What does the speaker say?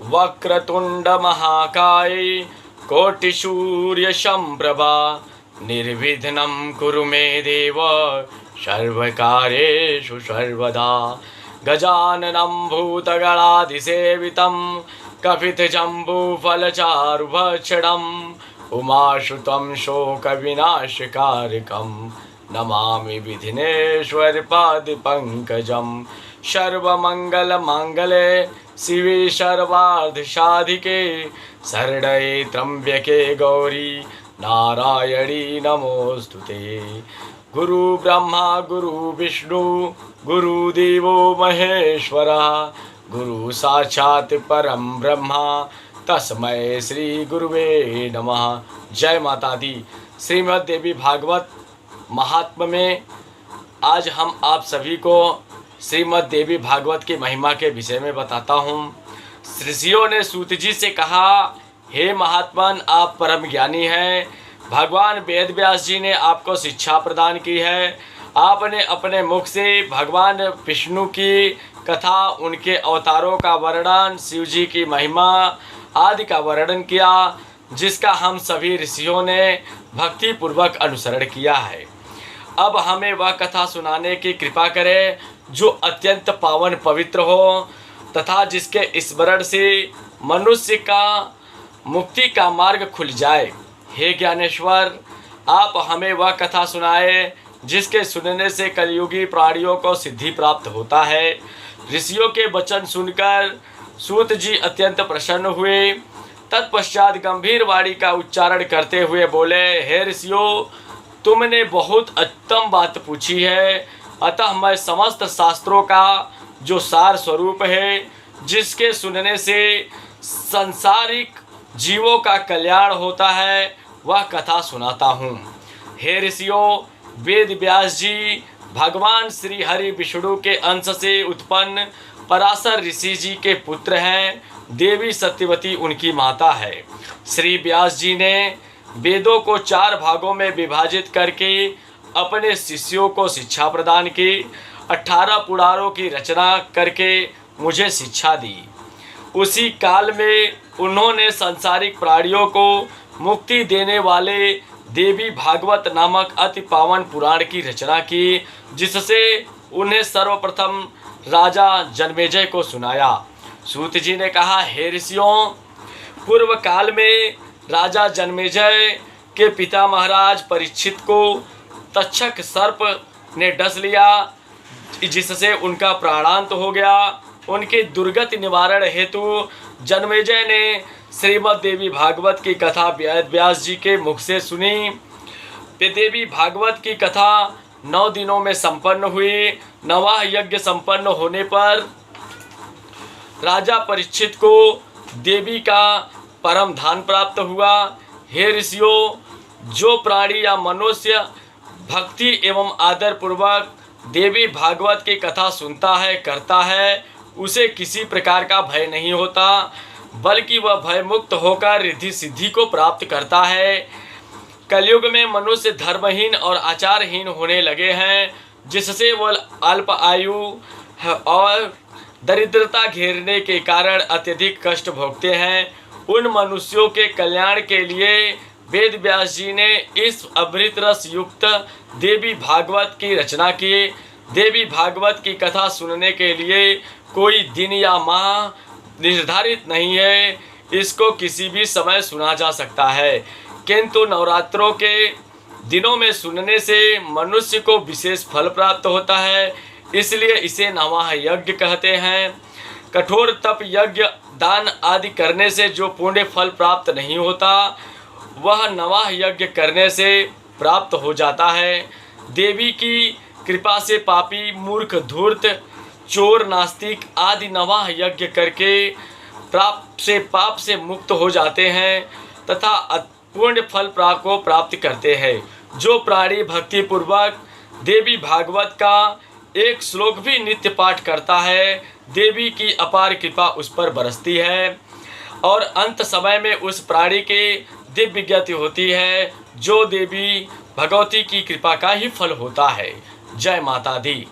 वक्रतुंड महाकाय कोटिसूर्य संप्रभा निर्विघ्नं कुरु मे देव सर्वकार्येषु सर्वदा। गजाननं भूतगणाधिसेवितं कपितजम्बूफलचारुभक्षणम् उमासुतं शोकविनाशकारकं नमामि विघ्नेश्वरपादपङ्कजं। सर्वमङ्गलमाङ्गल्ये शिवे सर्वार्धसाधिके शरण्ये त्र्यम्बके गौरी नारायणी नमोस्तुते। गुरु ब्रह्मा गुरु विष्णु गुरुदेवो महेश्वरः गुरु साक्षात् परम ब्रह्मा तस्मै श्री गुरुवे नमः। जय माता दी। श्रीमद् देवी भागवत महात्म्य में आज हम आप सभी को श्रीमद् देवी भागवत की महिमा के विषय में बताता हूँ। ऋषियों ने सूत जी से कहा, हे महात्मन, आप परम ज्ञानी हैं। भगवान वेद व्यास जी ने आपको शिक्षा प्रदान की है। आपने अपने मुख से भगवान विष्णु की कथा, उनके अवतारों का वर्णन, शिव जी की महिमा आदि का वर्णन किया, जिसका हम सभी ऋषियों ने भक्ति पूर्वक अनुसरण किया है। अब हमें वह कथा सुनाने की कृपा करें जो अत्यंत पावन पवित्र हो तथा जिसके स्मरण से मनुष्य का मुक्ति का मार्ग खुल जाए। हे ज्ञानेश्वर, आप हमें वह कथा सुनाए जिसके सुनने से कलयुगी प्राणियों को सिद्धि प्राप्त होता है। ऋषियों के वचन सुनकर सूत जी अत्यंत प्रसन्न हुए। तत्पश्चात गंभीर वाणी का उच्चारण करते हुए बोले, हे ऋषियों, तुमने बहुत उत्तम बात पूछी है। अतः मैं समस्त शास्त्रों का जो सार स्वरूप है, जिसके सुनने से संसारिक जीवों का कल्याण होता है, वह कथा सुनाता हूँ। हे ऋषियों, वेद व्यास जी भगवान श्री हरि विष्णु के अंश से उत्पन्न पराशर ऋषि जी के पुत्र हैं। देवी सत्यवती उनकी माता है। श्री व्यास जी ने वेदों को 4 भागों में विभाजित करके अपने शिष्यों को शिक्षा प्रदान की। 18 पुराणों की रचना करके मुझे शिक्षा दी। उसी काल में उन्होंने सांसारिक प्राणियों को मुक्ति देने वाले देवी भागवत नामक अति पावन पुराण की रचना की, जिससे उन्हें सर्वप्रथम राजा जन्मेजय को सुनाया। सूत जी ने कहा, हे ऋषियों, पूर्व काल में राजा जन्मेजय के पिता महाराज परीक्षित को तक्षक सर्प ने डस लिया, जिससे उनका प्राणांत हो गया। उनके दुर्गति निवारण हेतु जन्मेजय ने श्रीमद् देवी भागवत की कथा वेद व्यास जी के मुख से सुनी। देवी भागवत की कथा 9 दिनों में संपन्न हुई। 9वां यज्ञ संपन्न होने पर राजा परीक्षित को देवी का परम धान प्राप्त हुआ। हे ऋषियों, जो प्राणी या मनुष्य भक्ति एवं आदर पूर्वक देवी भागवत की कथा सुनता है, करता है, उसे किसी प्रकार का भय नहीं होता, बल्कि वह भय मुक्त होकर रिद्धि सिद्धि को प्राप्त करता है। कलयुग में मनुष्य धर्महीन और आचारहीन होने लगे हैं, जिससे वह अल्प आयु और दरिद्रता घेरने के कारण अत्यधिक कष्ट भोगते हैं। उन मनुष्यों के कल्याण के लिए वेद व्यास जी ने इस अमृत रस युक्त देवी भागवत की रचना की। देवी भागवत की कथा सुनने के लिए कोई दिन या माह निर्धारित नहीं है, इसको किसी भी समय सुना जा सकता है, किंतु नवरात्रों के दिनों में सुनने से मनुष्य को विशेष फल प्राप्त होता है, इसलिए इसे नवाह यज्ञ कहते हैं। कठोर तप, यज्ञ, दान आदि करने से जो पुण्य फल प्राप्त नहीं होता, वह नवाह यज्ञ करने से प्राप्त हो जाता है। देवी की कृपा से पापी, मूर्ख, धूर्त, चोर, नास्तिक आदि नवाह यज्ञ करके पाप से मुक्त हो जाते हैं तथा पूर्ण फल को प्राप्त करते हैं। जो प्राणी भक्ति पूर्वक देवी भागवत का एक श्लोक भी नित्य पाठ करता है, देवी की अपार कृपा उस पर बरसती है और अंत समय में उस प्राणी के दिव्य गति होती है, जो देवी भगवती की कृपा का ही फल होता है। जय माता दी।